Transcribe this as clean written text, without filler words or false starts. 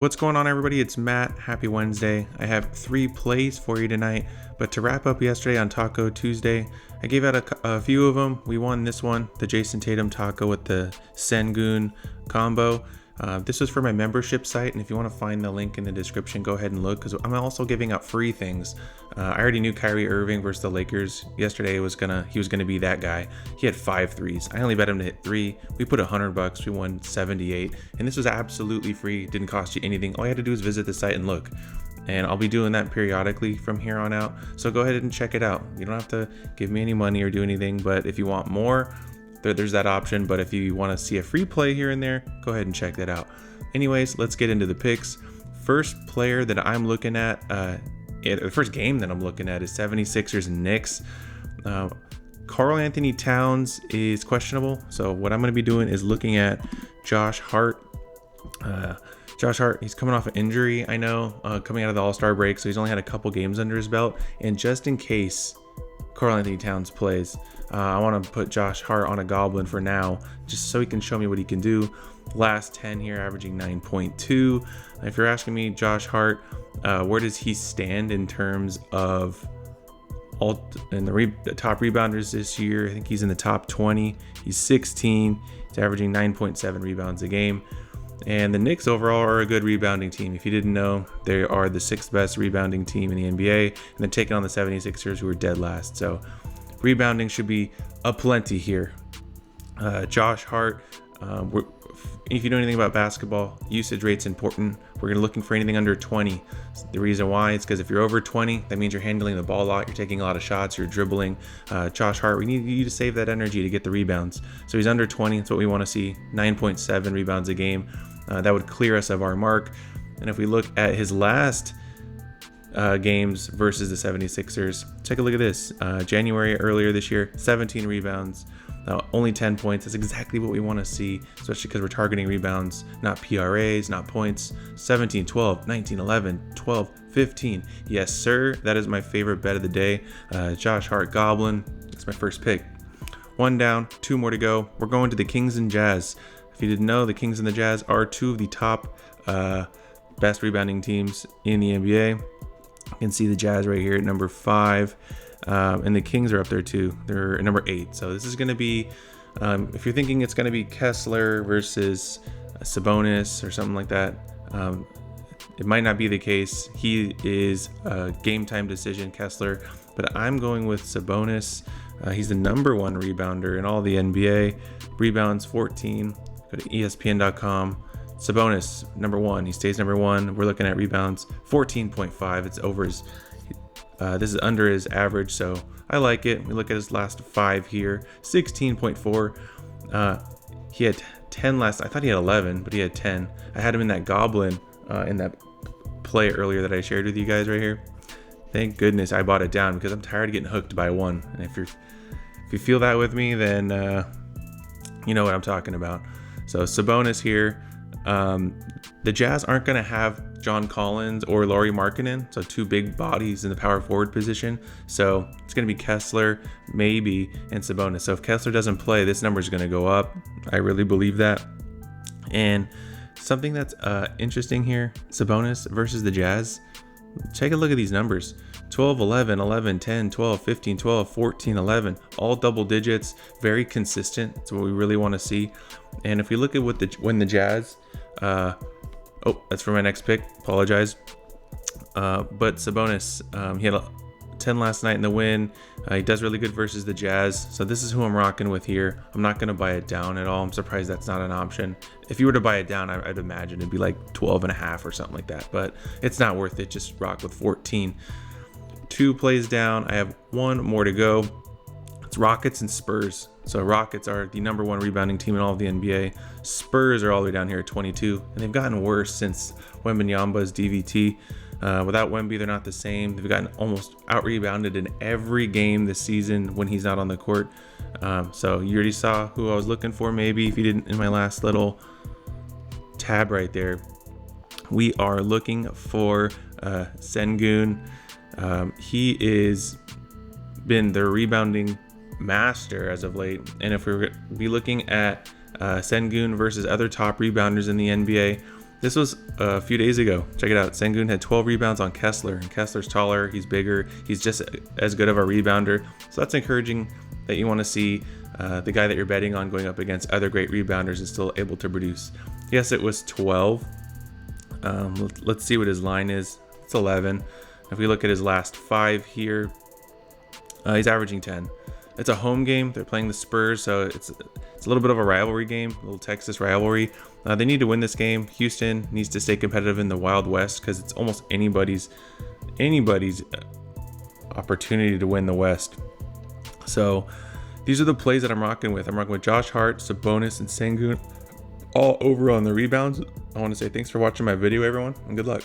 What's going on, everybody? It's Matt. Happy Wednesday. I have 3 plays for you tonight, but to wrap up yesterday on Taco Tuesday, I gave out a few of them. We won this one, the Jason Tatum taco with the Sengun combo. This was for my membership site, and if you want to find the link in the description, go ahead and look, because I'm also giving out free things. I already knew Kyrie Irving versus the Lakers yesterday he was gonna be that guy. He had 5 threes. I only bet him to hit 3. We put $100. We won 78, and this was absolutely free. Didn't cost you anything. All you had to do is visit the site and look. And I'll be doing that periodically from here on out. So go ahead and check it out. You don't have to give me any money or do anything, but if you want more, there's that option. But if you want to see a free play here and there, go ahead and check that out. Anyways, let's get into the picks. First player that I'm looking at, the first game that I'm looking at is 76ers and Knicks. Karl Anthony Towns is questionable. So what I'm going to be doing is looking at Josh Hart. Josh Hart, he's coming off an injury, I know, coming out of the All-Star break, so he's only had a couple games under his belt. And just in case Karl Anthony Towns plays, I want to put Josh Hart on a goblin for now, just so he can show me what he can do. Last 10 here, averaging 9.2. If you're asking me, Josh Hart, where does he stand in terms of the top rebounders this year? I think he's in the top 20. He's 16. He's averaging 9.7 rebounds a game. And the Knicks overall are a good rebounding team. If you didn't know, they are the 6th best rebounding team in the NBA, and then taking on the 76ers, who are dead last. So rebounding should be aplenty here. Josh Hart, if you know anything about basketball, usage rate's important. We're looking for anything under 20. The reason why is because if you're over 20, that means you're handling the ball a lot, you're taking a lot of shots, you're dribbling. Josh Hart, we need you to save that energy to get the rebounds. So he's under 20, that's what we want to see. 9.7 rebounds a game. That would clear us of our mark. And if we look at his last games versus the 76ers, take a look at this. January earlier this year, 17 rebounds. Only 10 points. That's exactly what we want to see, especially because we're targeting rebounds, not PRAs, not points. 17, 12, 19, 11, 12, 15. Yes, sir. That is my favorite bet of the day. Josh Hart Goblin. That's my first pick. 1 down, 2 more to go. We're going to the Kings and Jazz. If you didn't know, the Kings and the Jazz are 2 of the top best rebounding teams in the NBA. You can see the Jazz right here at number 5. And the Kings are up there too. They're number 8. So this is going to be, if you're thinking it's going to be Kessler versus Sabonis or something like that, it might not be the case. He is a game time decision, Kessler, but I'm going with Sabonis. He's the number 1 rebounder in all the NBA. Rebounds 14. Go to ESPN.com. Sabonis, number 1. He stays number 1. We're looking at rebounds 14.5. It's over his. This is under his average, so I like it. We look at his last 5 here, 16.4. He had 10 last. I thought he had 11, but he had 10. I had him in that goblin in that play earlier that I shared with you guys right here. Thank goodness I bought it down, because I'm tired of getting hooked by one. And if you feel that with me, then you know what I'm talking about. So Sabonis here. The Jazz aren't going to have John Collins or Lauri Markkanen, so 2 big bodies in the power forward position. So it's going to be Kessler, maybe, and Sabonis. So if Kessler doesn't play, this number is going to go up. I really believe that. And something that's interesting here, Sabonis versus the Jazz. Take a look at these numbers. 12, 11, 11, 10, 12, 15, 12, 14, 11, all double digits, very consistent. That's what we really want to see. And if we look at when the Jazz, that's for my next pick, apologize. But Sabonis, he had 10 last night in the win. He does really good versus the Jazz. So this is who I'm rocking with here. I'm not going to buy it down at all. I'm surprised that's not an option. If you were to buy it down, I'd imagine it'd be like 12.5 or something like that, but it's not worth it. Just rock with 14. 2 plays down. I have 1 more to go. It's Rockets and Spurs. So Rockets are the number 1 rebounding team in all of the NBA. Spurs are all the way down here at 22, and they've gotten worse since Wembanyama's DVT. Without Wemby, they're not the same. They've gotten almost out-rebounded in every game this season when he's not on the court. So you already saw who I was looking for, maybe, if you didn't, in my last little tab right there. We are looking for Sengun. He is been the rebounding master as of late. And if we're be looking at Sengun versus other top rebounders in the NBA, this was a few days ago. Check it out. Sengun had 12 rebounds on Kessler, and Kessler's taller, he's bigger, he's just as good of a rebounder. So that's encouraging that you want to see the guy that you're betting on going up against other great rebounders and still able to produce. Yes, it was 12. Let's see what his line is. It's 11. If we look at his last 5 here, he's averaging 10. It's a home game. They're playing the Spurs, so it's a little bit of a rivalry game, a little Texas rivalry. They need to win this game. Houston needs to stay competitive in the Wild West because it's almost anybody's opportunity to win the West. So these are the plays that I'm rocking with. I'm rocking with Josh Hart, Sabonis, and Sengun all over on the rebounds. I want to say thanks for watching my video, everyone, and good luck.